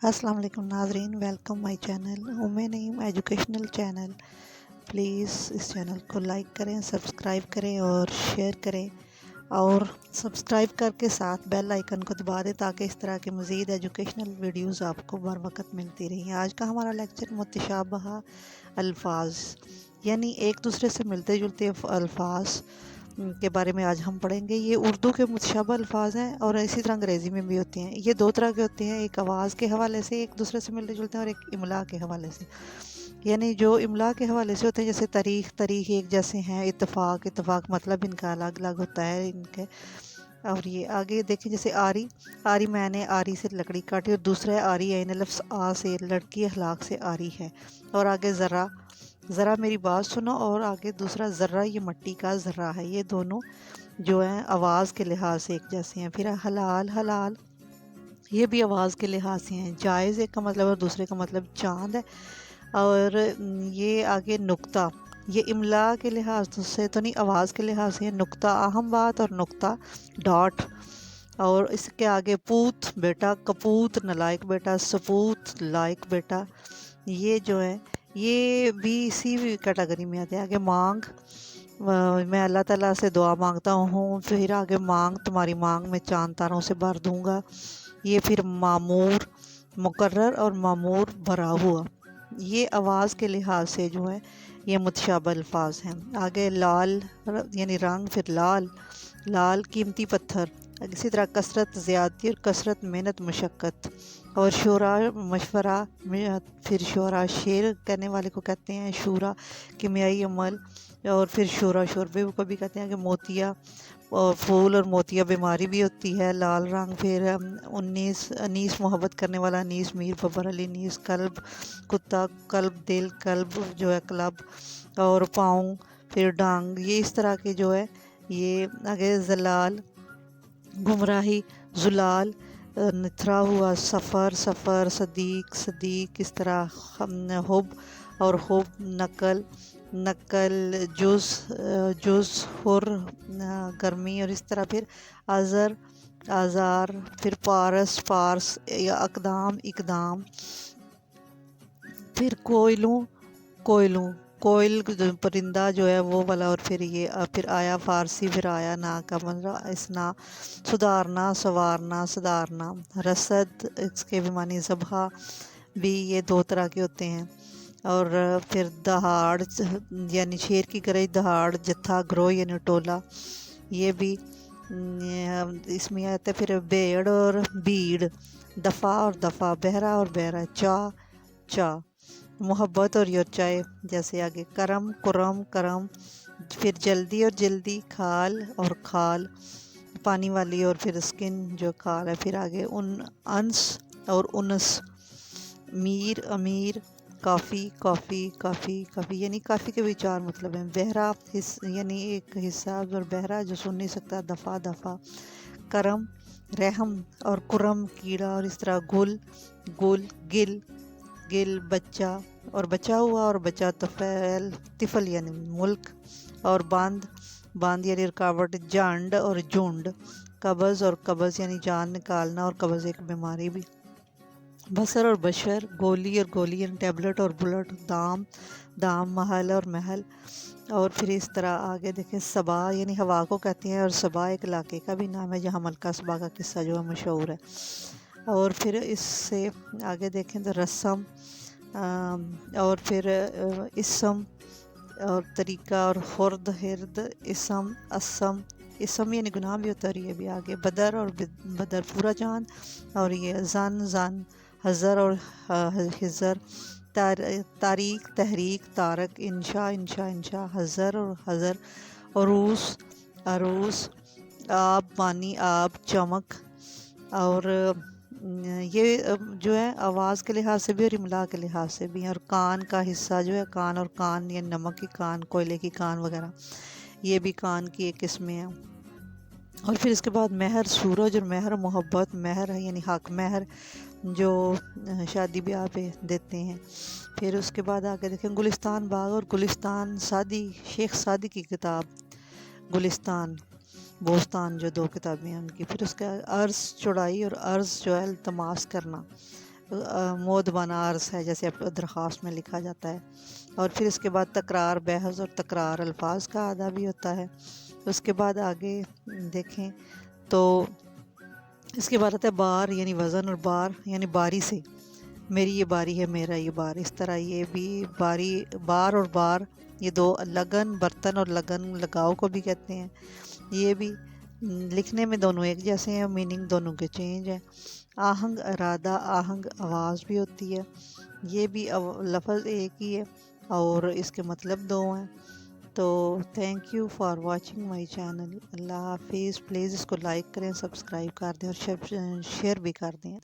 السلام علیکم ناظرین، welcome my channel Naeem educational channel. Please اس چینل کو لائک کریں، سبسکرائب کریں اور شیئر کریں، اور سبسکرائب کر کے ساتھ بیل آئیکن کو دبا دیں تاکہ اس طرح کے مزید ایجوکیشنل ویڈیوز آپ کو بر وقت ملتی رہیں۔ آج کا ہمارا لیکچر متشابہ الفاظ، یعنی ایک دوسرے سے ملتے جلتے الفاظ کے بارے میں آج ہم پڑھیں گے۔ یہ اردو کے متشابہ الفاظ ہیں اور اسی طرح انگریزی میں بھی ہوتے ہیں۔ یہ دو طرح کے ہوتے ہیں، ایک آواز کے حوالے سے ایک دوسرے سے ملتے جلتے ہیں، اور ایک املا کے حوالے سے۔ یعنی جو املا کے حوالے سے ہوتے ہیں، جیسے تاریخ ایک جیسے ہیں، اتفاق مطلب ان کا الگ الگ ہوتا ہے ان کے۔ اور یہ آگے دیکھیں، جیسے آری میں نے آری سے لکڑی کاٹی، اور دوسرا ہے آری عین لفظ آ سے لڑکی اخلاق سے آری ہے۔ اور آگے ذرا میری بات سنو، اور آگے دوسرا ذرہ، یہ مٹی کا ذرہ ہے۔ یہ دونوں جو ہیں آواز کے لحاظ سے ایک جیسے ہیں۔ پھر حلال یہ بھی آواز کے لحاظ سے ہیں۔ جائز ایک کا مطلب اور دوسرے کا مطلب چاند ہے۔ اور یہ آگے نقطہ، یہ املا کے لحاظ سے تو نہیں، آواز کے لحاظ سے نقطہ اہم بات اور نقطہ ڈاٹ۔ اور اس کے آگے پوت بیٹا، کپوت نالائق بیٹا، سپوت لائق بیٹا، یہ جو ہے یہ بھی اسی کیٹیگری میں آتے ہیں۔ آگے مانگ، میں اللہ تعالیٰ سے دعا مانگتا ہوں، پھر آگے مانگ تمہاری مانگ میں چاند تاروں سے بھر دوں گا۔ یہ پھر معمور مقرر اور معمور بھرا ہوا، یہ آواز کے لحاظ سے جو ہے یہ متشابہ الفاظ ہیں۔ آگے لال یعنی رنگ، پھر لال قیمتی پتھر۔ اسی طرح کثرت زیادتی اور کثرت محنت مشقت۔ اور شورا مشورہ، پھر شورا شعر کہنے والے کو کہتے ہیں، شورا کیمیائی عمل، اور پھر شوربے کو بھی کہتے ہیں کہ موتیا، اور پھول اور موتیا بیماری بھی ہوتی ہے۔ لال رنگ، پھر انیس محبت کرنے والا، انیس میر ببر علی نیس، کلب کتا، کلب دل، کلب جو ہے کلب، اور پاؤں، پھر ڈانگ، یہ اس طرح کے جو ہے یہ۔ آگے زلال گمراہی، زلال نتھرا ہوا، سفر صدیق اس طرح، حب اور حب، نقل جز حر گرمی، اور اس طرح پھر آزار، پھر پارس یا اقدام، پھر کوئل پرندہ جو ہے وہ والا، اور پھر آیا فارسی، پھر آیا نا کا مطلب اسنا، سدارنا، رسد اس کے بھی معنی ذبح بھی، یہ دو طرح کے ہوتے ہیں۔ اور پھر دہاڑ یعنی شیر کی گرج، دہاڑ جتھا، گروہ یعنی ٹولہ، یہ بھی اس میں آتا ہے۔ پھر بیڑ اور بیڑ، دفع، بہرا اور بہرا، چا محبت اور یوچائے، جیسے آگے کرم پھر جلدی اور جلدی، کھال اور کھال پانی والی، اور پھر اسکن جو کھال ہے، پھر آگے انس اور انس، میر امیر، کافی یعنی کافی کے بھی چار مطلب ہیں۔ بہرا یعنی ایک حصہ، اور بہرا جو سن نہیں سکتا، دفع، کرم رحم، اور کرم کیڑا، اور اس طرح گل بچہ، اور بچا ہوا، اور بچہ طفل یعنی ملک، اور باندھ یعنی رکاوٹ، جانڈ اور جھنڈ، قبض یعنی جان نکالنا، اور قبض ایک بیماری بھی۔ بصر اور بشر، گولی اور گولی یعنی ٹیبلٹ اور بلٹ، دام محل اور محل، اور پھر اس طرح آگے دیکھیں صبا یعنی ہوا کو کہتے ہیں، اور صبا ایک علاقے کا بھی نام ہے جہاں ملکہ صبا کا قصہ جو ہے مشہور ہے۔ اور پھر اس سے آگے دیکھیں تو رسم، اور پھر اسم اور طریقہ، اور ہرد اسم یعنی گناہ بھی ہوتا ہے، اور یہ بھی آگے بدر پورا چاند، اور یہ زن حضر اور حضر، تاریخ تحریک، تارک انشاء حضر اور حضر، عروس آب پانی، آب چمک۔ اور یہ جو ہے آواز کے لحاظ سے بھی اور املا کے لحاظ سے بھی ہیں۔ اور کان کا حصہ جو ہے، کان اور کان یعنی نمک کی کان، کوئلے کی کان وغیرہ، یہ بھی کان کی ایک قسمیں ہیں۔ اور پھر اس کے بعد مہر، سورج، اور مہر محبت، مہر ہے یعنی حق، مہر جو شادی بیاہ پہ دیتے ہیں۔ پھر اس کے بعد آگے دیکھیں گلستان باغ، اور گلستان سعدی، شیخ سعدی کی کتاب گلستان بوستان، جو دو کتابیں ہیں ان کی۔ پھر اس کا عرض چوڑائی، اور عرض جو ہے التماس کرنا، مودبانہ عرض ہے، جیسے درخواست میں لکھا جاتا ہے۔ اور پھر اس کے بعد تکرار بحث اور تکرار الفاظ کا ادا بھی ہوتا ہے۔ اس کے بعد آگے دیکھیں تو اس کے بعد آتا ہے بار یعنی وزن، اور بار یعنی باری سے، میری یہ باری ہے، میرا یہ بار، اس طرح یہ بھی باری، بار اور بار یہ دو، لگن برتن اور لگن لگاؤ کو بھی کہتے ہیں۔ یہ بھی لکھنے میں دونوں ایک جیسے ہیں، میننگ دونوں کے چینج ہیں۔ آہنگ ارادہ، آہنگ آواز بھی ہوتی ہے، یہ بھی لفظ ایک ہی ہے اور اس کے مطلب دو ہیں۔ تو thank you for watching my channel. اللہ حافظ۔ پلیز اس کو لائک کریں، سبسکرائب کر دیں اور شیئر بھی کر دیں۔